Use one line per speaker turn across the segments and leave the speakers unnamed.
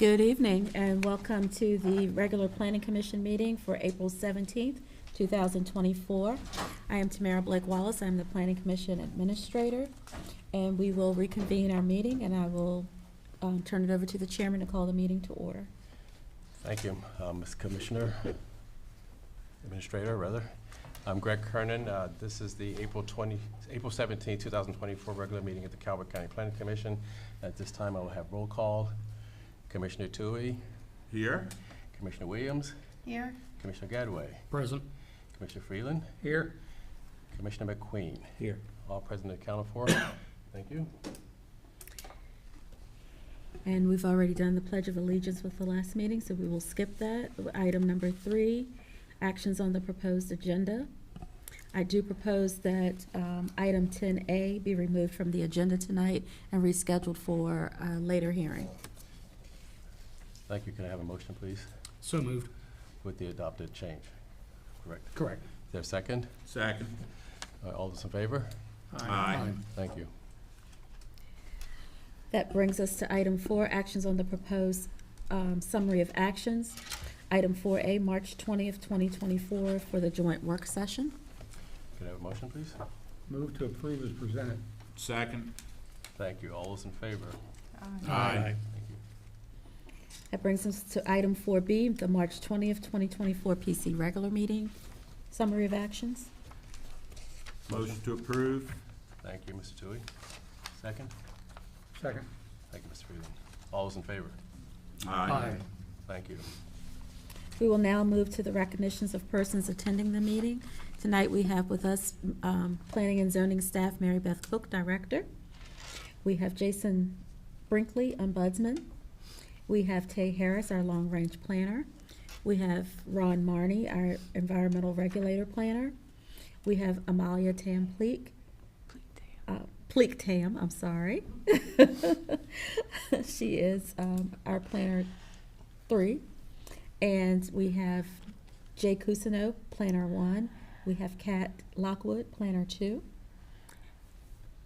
Good evening and welcome to the regular Planning Commission meeting for April 17th, 2024. I am Tamara Blake Wallace. I'm the Planning Commission Administrator, and we will reconvene our meeting, and I will turn it over to the chairman to call the meeting to order.
Thank you, Ms. Commissioner, Administrator, rather. I'm Greg Kernan. This is the April 17, 2024 regular meeting at the Calvert County Planning Commission. At this time, I will have roll call. Commissioner Tui.
Here.
Commissioner Williams.
Here.
Commissioner Gadway.
Present.
Commissioner Freeland.
Here.
Commissioner McQueen.
Here.
All present and accounted for. Thank you.
And we've already done the Pledge of Allegiance with the last meeting, so we will skip that. Item number 3, actions on the proposed agenda. I do propose that item 10A be removed from the agenda tonight and rescheduled for a later hearing.
Thank you. Can I have a motion, please,
So moved.
with the adopted change? Correct.
Correct.
Is there a second?
Second.
All those in favor?
Aye.
Thank you.
That brings us to item 4, actions on the proposed summary of actions. Item 4A, March 20th, 2024, for the joint work session.
Can I have a motion, please?
Move to approve as presented. Second.
Thank you. All those in favor?
Aye.
Thank you.
That brings us to item 4B, the March 20th, 2024 PC regular meeting, summary of actions.
Motion to approve.
Thank you, Mr. Tui. Second?
Second.
Thank you, Mr. Freeland. All those in favor?
Aye.
Thank you.
We will now move to the recognitions of persons attending the meeting. Tonight we have with us Planning and Zoning staff, Mary Beth Cook, Director. We have Jason Brinkley, Ombudsman. We have Tay Harris, our Long Range Planner. We have Ron Marney, our Environmental Regulator Planner. We have Amalia Tam-Pleek. Pleek-Tam, I'm sorry. She is our Planner 3. And we have Jay Cousineau, Planner 1. We have Kat Lockwood, Planner 2.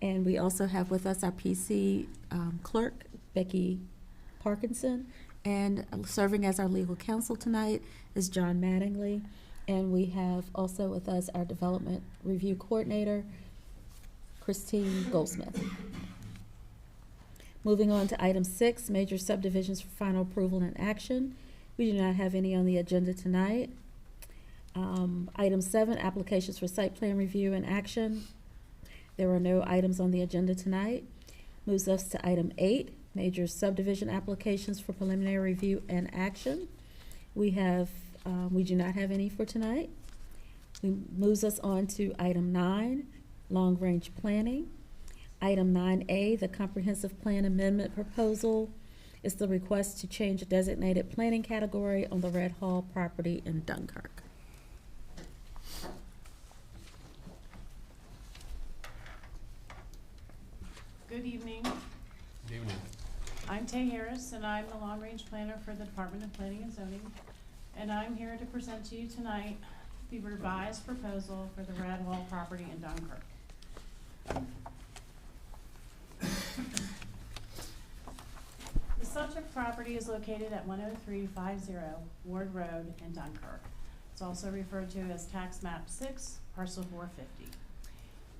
And we also have with us our PC clerk, Becky Parkinson. And serving as our legal counsel tonight is John Mattingly. And we have also with us our development review coordinator, Christine Goldsmith. Moving on to item 6, major subdivisions for final approval and action. We do not have any on the agenda tonight. Item 7, applications for site plan review and action. There are no items on the agenda tonight. Moves us to item 8, major subdivision applications for preliminary review and action. We do not have any for tonight. Moves us on to item 9, long range planning. Item 9A, the comprehensive plan amendment proposal, is the request to change a designated planning category on the Red Hall property in Dunkirk.
Good evening.
Good evening.
I'm Tay Harris, and I'm the Long Range Planner for the Department of Planning and Zoning. And I'm here to present to you tonight the revised proposal for the Red Hall property in Dunkirk. The subject property is located at 10350 Ward Road in Dunkirk. It's also referred to as Tax Map 6, Parcel 450.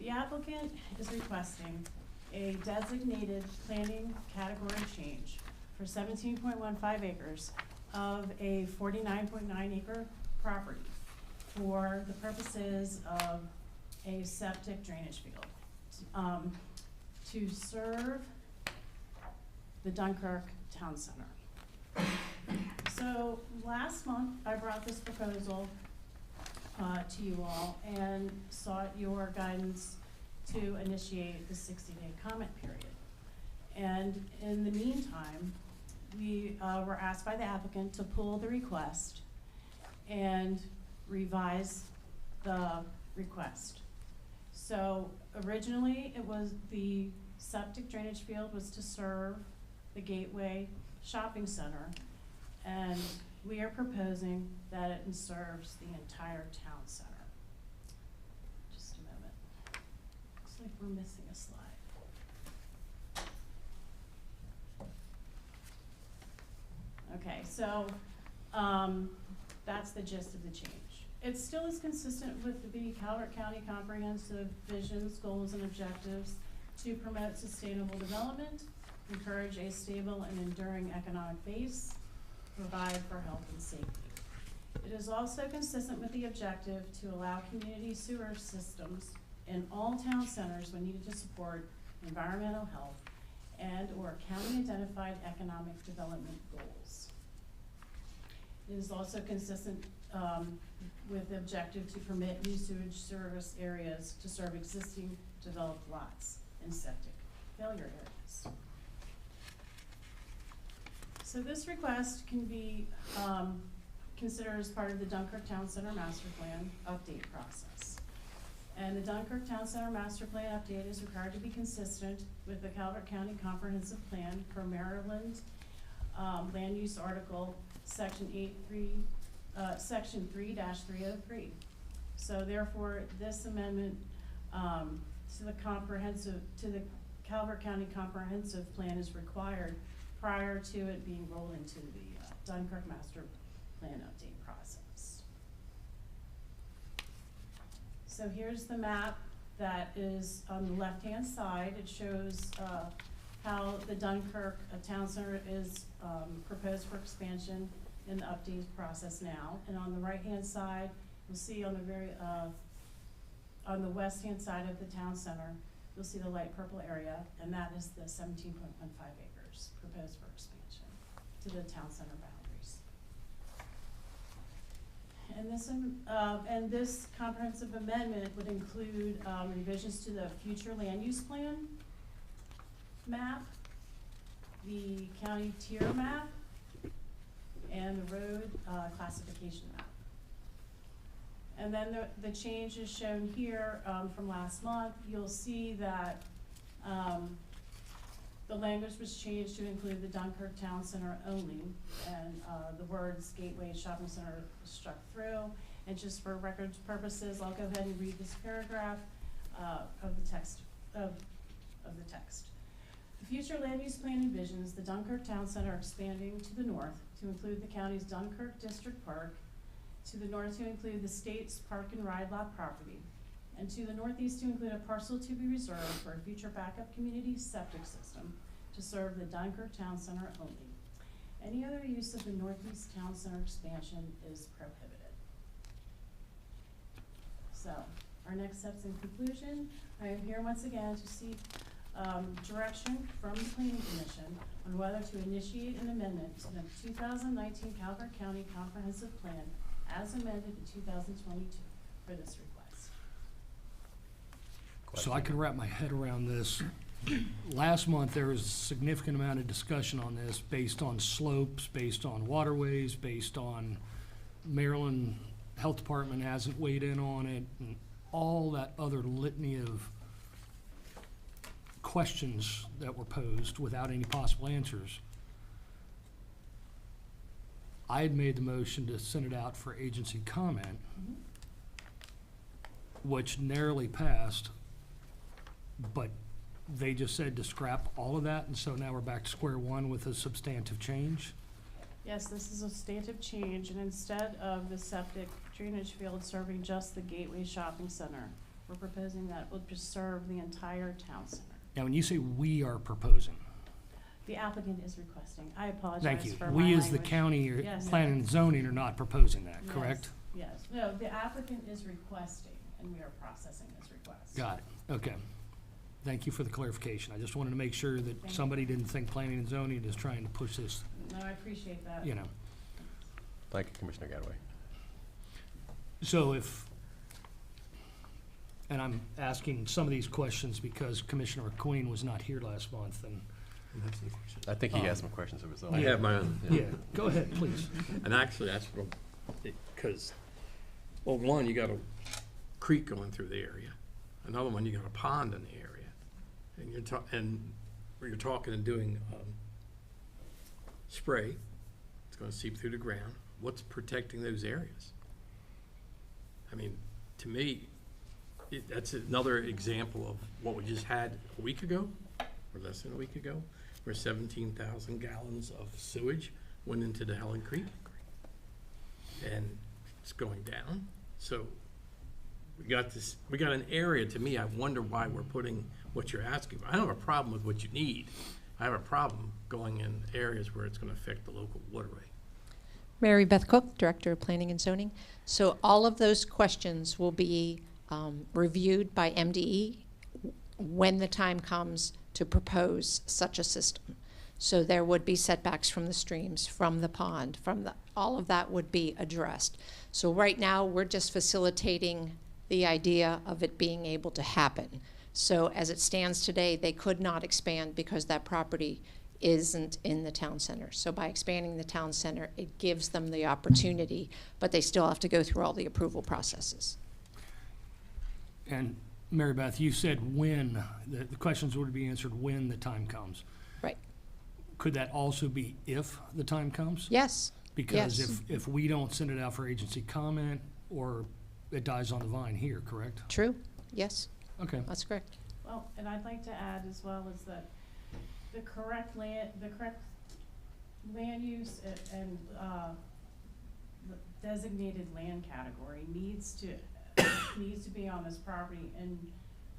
The applicant is requesting a designated planning category change for 17.15 acres of a 49.9 acre property for the purposes of a septic drainage field to serve the Dunkirk Town Center. So last month I brought this proposal to you all and sought your guidance to initiate the 60-day comment period. And in the meantime, we were asked by the applicant to pull the request and revise the request. So originally it was the septic drainage field was to serve the Gateway Shopping Center, and we are proposing that it serves the entire town center. Just a moment. Looks like we're missing a slide. Okay, so, that's the gist of the change. It still is consistent with the Calvert County Comprehensive Visions, Goals, and Objectives to promote sustainable development, encourage a stable and enduring economic base, provide for health and safety. It is also consistent with the objective to allow community sewer systems in all town centers when needed to support environmental health and/or county-identified economic development goals. It is also consistent with the objective to permit new sewage service areas to serve existing developed lots and septic failure areas. So this request can be considered as part of the Dunkirk Town Center Master Plan update process. And the Dunkirk Town Center Master Plan update is required to be consistent with the Calvert County Comprehensive Plan for Maryland Land Use Article Section 3-303. So therefore, this amendment to the Calvert County Comprehensive Plan is required prior to it being rolled into the Dunkirk Master Plan update process. So here's the map that is on the left-hand side. It shows how the Dunkirk Town Center is proposed for expansion in the update process now. And on the right-hand side, you'll see on the on the west-hand side of the town center, you'll see the light purple area, and that is the 17.15 acres proposed for expansion to the town center boundaries. And this comprehensive amendment would include revisions to the future land use plan map, the county tier map, and the road classification map. And then the change is shown here from last month. You'll see that the language was changed to include the Dunkirk Town Center only, and the words Gateway Shopping Center was struck through. And just for records purposes, I'll go ahead and read this paragraph of the text. The future land use plan envisions the Dunkirk Town Center expanding to the north to include the county's Dunkirk District Park, to the north to include the state's park and ride lot property, and to the northeast to include a parcel to be reserved for a future backup community septic system to serve the Dunkirk Town Center only. Any other use of the northeast town center expansion is prohibited. So, our next steps in conclusion, I am here once again to seek direction from the Planning Commission on whether to initiate an amendment to the 2019 Calvert County Comprehensive Plan as amended in 2022 for this request.
So I can wrap my head around this. Last month, there was a significant amount of discussion on this based on slopes, based on waterways, based on Maryland Health Department hasn't weighed in on it, and all that other litany of questions that were posed without any possible answers. I had made the motion to send it out for agency comment, which narrowly passed, but they just said to scrap all of that, and so now we're back to square one with a substantive change.
Yes, this is a substantive change, and instead of the septic drainage field serving just the Gateway Shopping Center, we're proposing that it will just serve the entire town center.
Now, when you say we are proposing,
The applicant is requesting. I apologize
thank you.
for my
We as the
language.
county or
Yes.
planning and zoning are not proposing that,
Yes,
correct?
Yes, no, the applicant is requesting, and we are processing his request.
Got it, okay. Thank you for the clarification. I just wanted to make sure that
Thank
somebody didn't think planning and zoning is trying to push this,
No, I appreciate that.
you know.
Thank you, Commissioner Gadway.
So if, and I'm asking some of these questions because Commissioner Queen was not here last month, and,
I think he has some questions of his own.
I have my own.
yeah, go ahead, please.
And actually, that's what, because, well, one, you got a creek going through the area. Another one, you got a pond in the area. And you're talking and doing spray. It's gonna seep through the ground. What's protecting those areas? I mean, to me, that's another example of what we just had a week ago, or less than a week ago, where 17,000 gallons of sewage went into the Helen Creek. And it's going down. So we got an area, to me, I wonder why we're putting what you're asking for. I don't have a problem with what you need. I have a problem going in areas where it's gonna affect the local waterway.
Mary Beth Cook, Director of Planning and Zoning. So all of those questions will be reviewed by MDE when the time comes to propose such a system. So there would be setbacks from the streams, from the pond, all of that would be addressed. So right now, we're just facilitating the idea of it being able to happen. So as it stands today, they could not expand because that property isn't in the town center. So by expanding the town center, it gives them the opportunity, but they still have to go through all the approval processes.
And Mary Beth, you said when, the questions would be answered when the time comes.
Right.
Could that also be if the time comes?
Yes.
Because
Yes.
if we don't send it out for agency comment, or it dies on the vine here, correct?
True. Yes,
Okay.
that's correct.
Well, and I'd like to add as well is that the correct land use and the designated land category needs to be on this property, and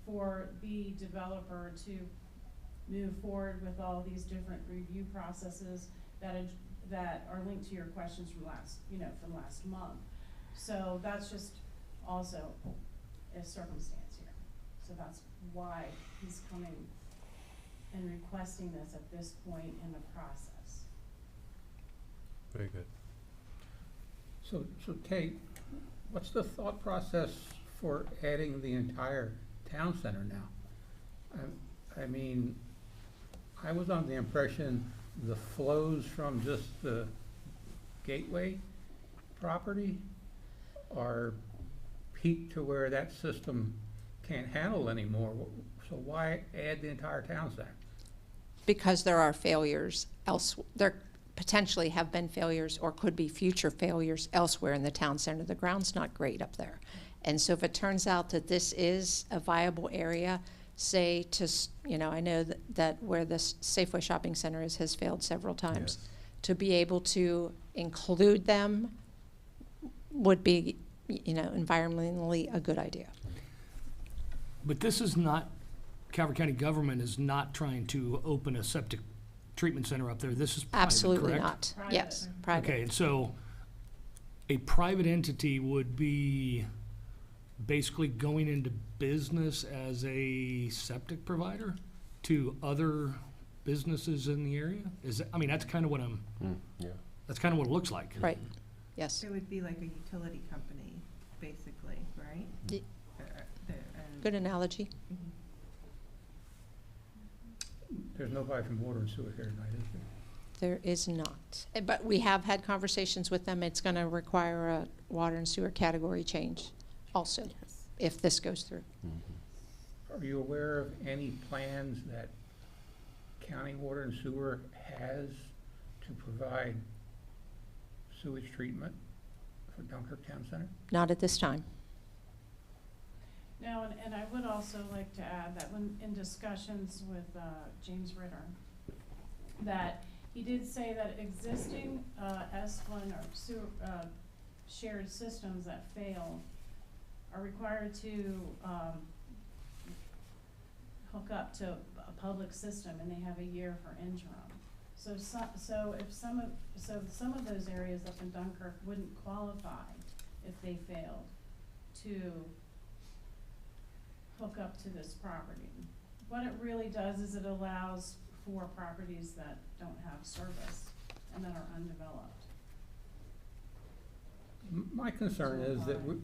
for the developer to move forward with all these different review processes that are linked to your questions from last month. So that's just also a circumstance here. So that's why he's coming and requesting this at this point in the process.
Very good.
So Kate, what's the thought process for adding the entire town center now? I mean, I was under the impression the flows from just the Gateway property are peaked to where that system can't handle anymore. So why add the entire town center?
Because there are failures there potentially have been failures or could be future failures elsewhere in the town center. The ground's not great up there. And so if it turns out that this is a viable area, say I know that where this Safeway Shopping Center has failed several times.
Yes.
To be able to include them would be, environmentally a good idea.
But this is not, Calvert County government is not trying to open a septic treatment center up there. This is private,
Absolutely
correct?
not.
Private.
Yes, private.
Okay, and so a private entity would be basically going into business as a septic provider to other businesses in the area? That's kind of what
Yeah.
that's kind of what it looks like.
Right, yes.
It would be like a utility company, basically, right?
Ye-
And-
Good analogy.
Mhm.
There's nobody from Water and Sewer here tonight, is there?
There is not. But we have had conversations with them. It's going to require a water and sewer category change also, if this goes through.
Are you aware of any plans that county water and sewer has to provide sewage treatment for Dunkirk Town Center?
Not at this time.
No, and I would also like to add that when in discussions with James Ritter, that he did say that existing S1 or sewer shared systems that fail are required to hook up to a public system, and they have a year for interim. So some of those areas up in Dunkirk wouldn't qualify if they failed to hook up to this property. What it really does is it allows for properties that don't have service and that are undeveloped.
My concern is that we're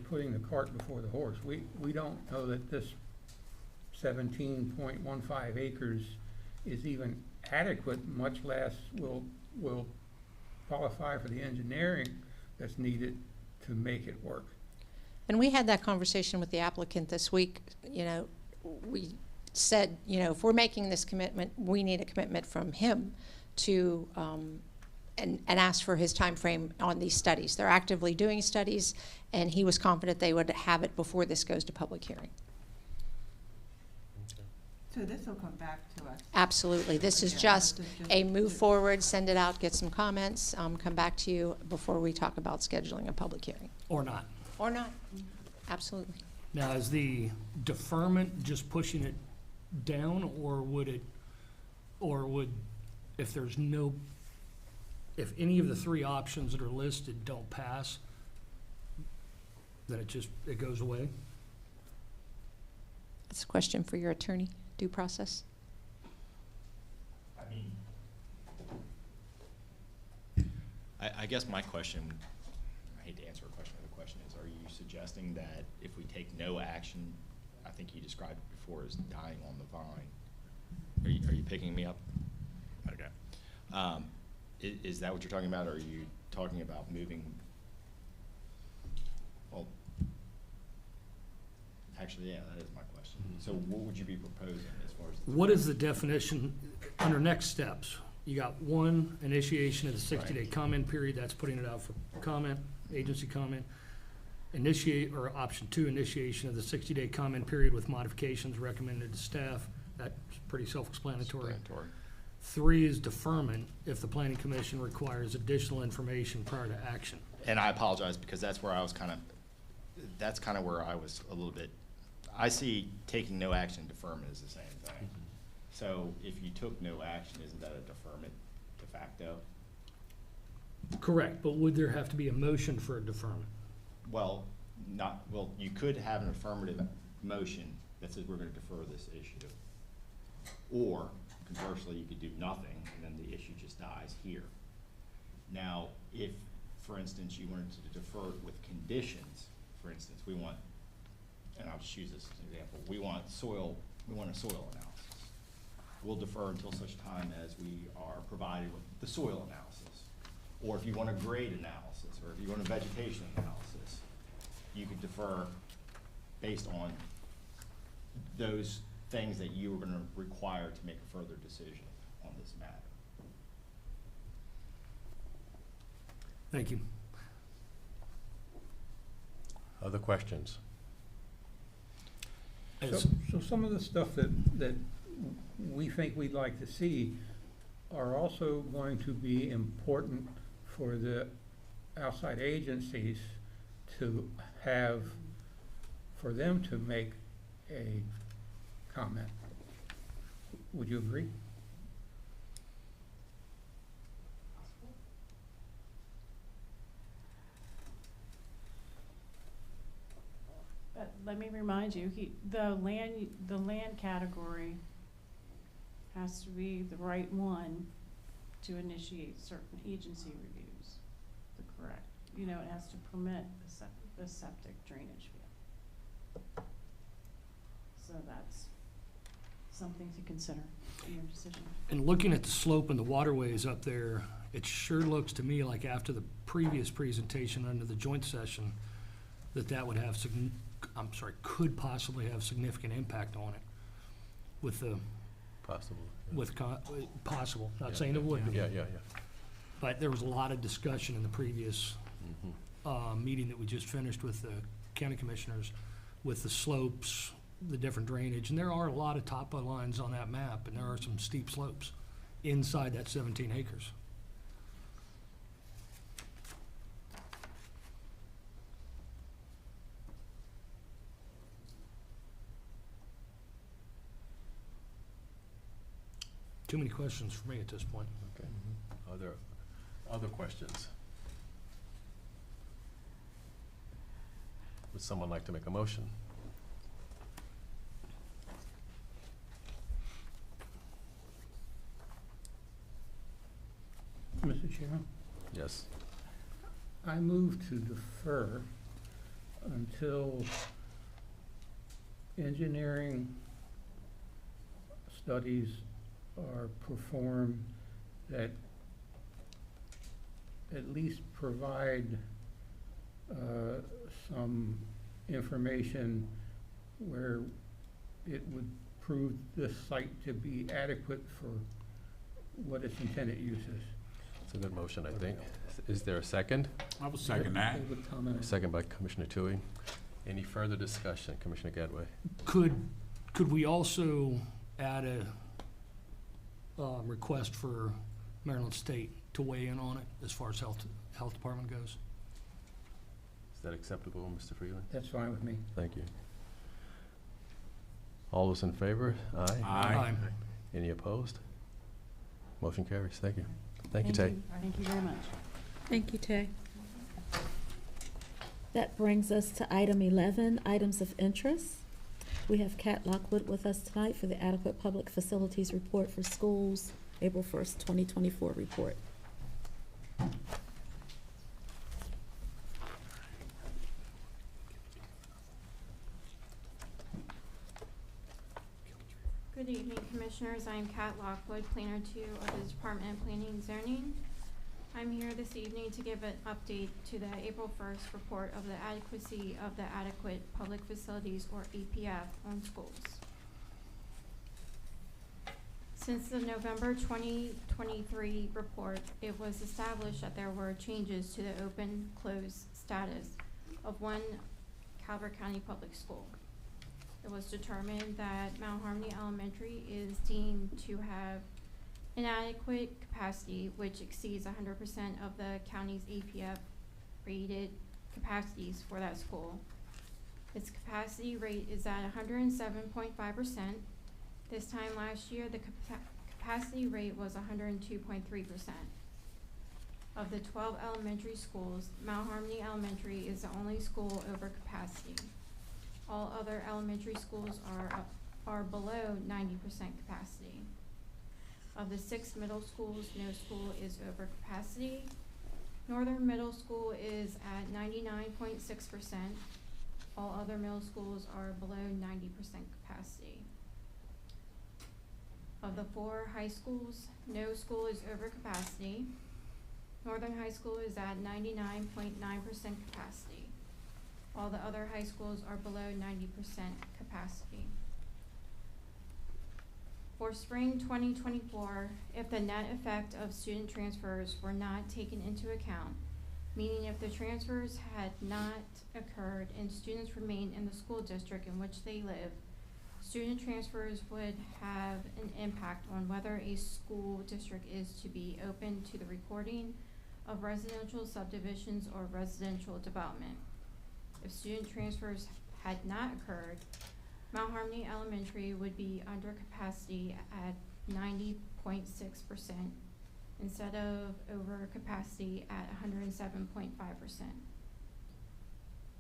putting the cart before the horse. We don't know that this 17.15 acres is even adequate, much less will qualify for the engineering that's needed to make it work.
And we had that conversation with the applicant this week. We said, if we're making this commitment, we need a commitment from him to, and asked for his time frame on these studies. They're actively doing studies, and he was confident they would have it before this goes to public hearing.
Okay.
So this will come back to us.
Absolutely. This is
Yeah,
just
this is
a move forward, send it out, get some comments, come back to you before we talk about scheduling a public hearing.
Or not.
Or not. Absolutely.
Now, is the deferment just pushing it down, or would, if there's no, if any of the three options that are listed don't pass, then it goes away?
That's a question for your attorney, due process.
I mean, I guess my question, I hate to answer a question, but the question is, are you suggesting that if we take no action, I think you described it before as dying on the vine? Are you picking me up? Okay. Is that what you're talking about, or are you talking about moving? Well, actually, yeah, that is my question. So what would you be proposing as far as?
What is the definition under next steps? You got one, initiation of the 60-day comment period, that's putting it out for comment, agency comment. Initiate, or option two, initiation of the 60-day comment period with modifications recommended to staff. That's pretty self-explanatory.
Explanatory.
3 is deferment if the planning commission requires additional information prior to action.
And I apologize, because that's where I was that's kind of where I was a little bit, I see taking no action and deferment as the same thing. So if you took no action, isn't that a deferment de facto?
Correct, but would there have to be a motion for a deferment?
Well, you could have an affirmative motion that says we're gonna defer this issue. Or conversely, you could do nothing, and then the issue just dies here. Now, if, for instance, you wanted to defer it with conditions, for instance, we want, and I'll just use this as an example, we want a soil analysis. We'll defer until such time as we are provided with the soil analysis. Or if you want a grade analysis, or if you want a vegetation analysis, you could defer based on those things that you were gonna require to make a further decision on this matter.
Thank you.
Other questions?
As-
So some of the stuff that we think we'd like to see are also going to be important for the outside agencies to have, for them to make a comment. Would you agree?
But let me remind you, the land category has to be the right one to initiate certain agency reviews. Correct. You know, it has to permit the septic drainage field. So that's something to consider in your decision.
And looking at the slope and the waterways up there, it sure looks to me like after the previous presentation under the joint session, that would have could possibly have significant impact on it with the,
Possible.
possible, not
Yeah,
saying it would be.
Yeah.
But there was a lot of discussion in the previous meeting that we just finished with the county commissioners, with the slopes, the different drainage, and there are a lot of topo lines on that map, and there are some steep slopes inside that 17 acres. Too many questions for me at this point.
Okay. Other questions? Would someone like to make a motion?
Mr. Chairman?
Yes.
I move to defer until engineering studies are performed that at least provide some information where it would prove this site to be adequate for what its intended use is.
It's a good motion, I think. Is there a second?
I will second that.
I would comment on-
Second by Commissioner Tui. Any further discussion, Commissioner Gadway?
Could we also add a request for Maryland State to weigh in on it as far as health department goes.
Is that acceptable, Mr. Freeland?
That's fine with me.
Thank you. All those in favor? Aye.
Aye.
Any opposed? Motion carries. Thank you. Thank you, Tay.
Thank you very much.
Thank you, Tay. That brings us to item 11, items of interest. We have Kat Lockwood with us tonight for the Adequate Public Facilities Report for Schools, April 1st, 2024 report.
Good evening, Commissioners. I am Kat Lockwood, Planner 2 of the Department of Planning and Zoning. I'm here this evening to give an update to the April 1st report of the adequacy of the Adequate Public Facilities, or APF, on schools. Since the November 2023 report, it was established that there were changes to the open-close status of one Calvert County public school. It was determined that Mount Harmony Elementary is deemed to have inadequate capacity, which exceeds 100% of the county's APF rated capacities for that school. Its capacity rate is at 107.5%. This time last year, the capacity rate was 102.3%. Of the 12 elementary schools, Mount Harmony Elementary is the only school over capacity. All other elementary schools are below 90% capacity. Of the 6 middle schools, no school is over capacity. Northern Middle School is at 99.6%. All other middle schools are below 90% capacity. Of the 4 high schools, no school is over capacity. Northern High School is at 99.9% capacity. All the other high schools are below 90% capacity. For spring 2024, if the net effect of student transfers were not taken into account, meaning if the transfers had not occurred and students remained in the school district in which they live, student transfers would have an impact on whether a school district is to be open to the recording of residential subdivisions or residential development. If student transfers had not occurred, Mount Harmony Elementary would be under capacity at 90.6% instead of over capacity at 107.5%.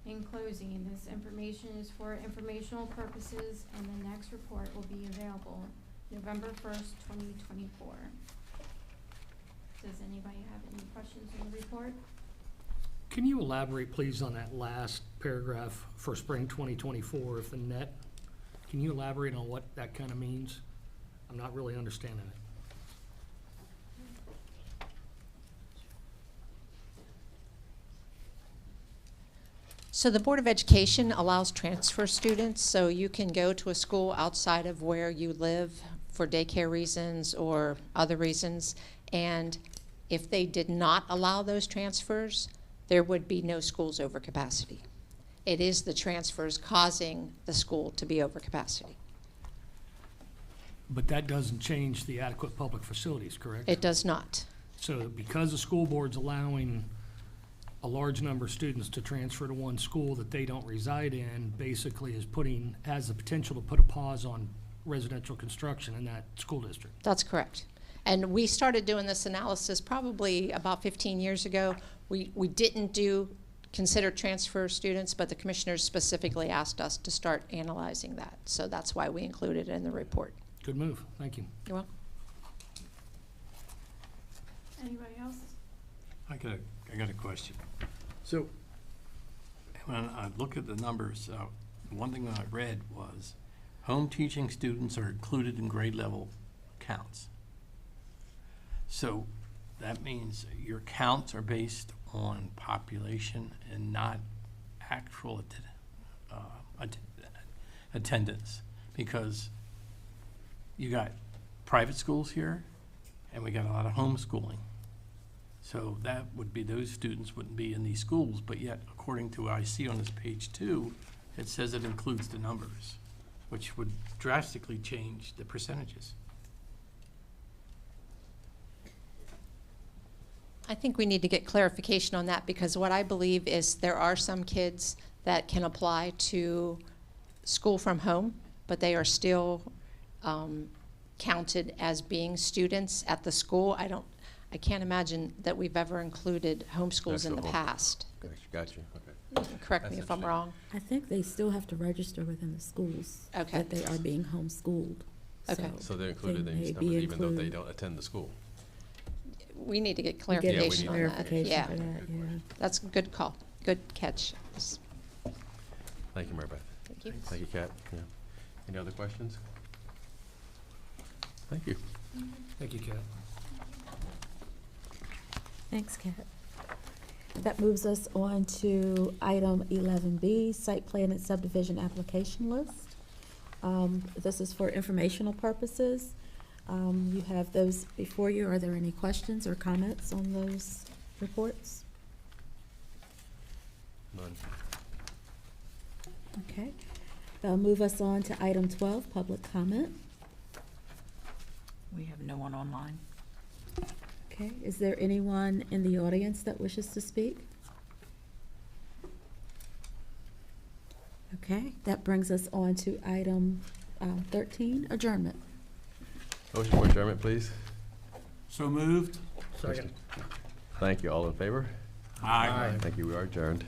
In closing, this information is for informational purposes, and the next report will be available November 1st, 2024. Does anybody have any questions on the report?
Can you elaborate, please, on that last paragraph for spring 2024, if the net, can you elaborate on what that kind of means? I'm not really understanding it.
So the Board of Education allows transfer students, so you can go to a school outside of where you live for daycare reasons or other reasons, and if they did not allow those transfers, there would be no schools over capacity. It is the transfers causing the school to be over capacity.
But that doesn't change the adequate public facilities, correct?
It does not.
So because the school board's allowing a large number of students to transfer to one school that they don't reside in, basically has the potential to put a pause on residential construction in that school district.
That's correct. And we started doing this analysis probably about 15 years ago. We didn't consider transfer students, but the commissioners specifically asked us to start analyzing that. So that's why we included it in the report.
Good move. Thank you.
You're welcome.
Anybody else?
I got a question. So, when I look at the numbers, one thing that I read was home teaching students are included in grade level counts. So that means your counts are based on population and not actual attendance, because you got private schools here and we got a lot of homeschooling. So that would be, those students wouldn't be in these schools, but yet according to what I see on this page 2, it says it includes the numbers. which would drastically change the percentages.
I think we need to get clarification on that, because what I believe is there are some kids that can apply to school from home, but they are still counted as being students at the school. I can't imagine that we've ever included homeschools in the
Actual home.
past.
Got you, okay.
Correct me
That's
if I'm
interesting.
wrong.
I think they still have to register within the schools.
Okay.
That they are being homeschooled.
Okay.
So they're included
they
in these
may be
numbers even though they
included.
don't attend the school?
We need to get
We get
clarification on that.
clarification
Yeah,
for that, yeah.
that's a good call. Good catch.
Thank you, Mary Beth.
Thank you.
Thank you, Kat. Yeah. Any other questions? Thank you.
Thank you, Kat.
Thanks, Kat. That moves us on to item 11B, site plan and subdivision application list. This is for informational purposes. You have those before you. Are there any questions or comments on those reports?
None.
Okay. That'll move us on to item 12, public comment.
We have no one online.
Okay, is there anyone in the audience that wishes to speak? Okay, that brings us on to item 13, adjournment.
Motion for adjournment, please.
So moved?
Second.
Thank you. All in favor?
Aye.
Thank you. We are adjourned.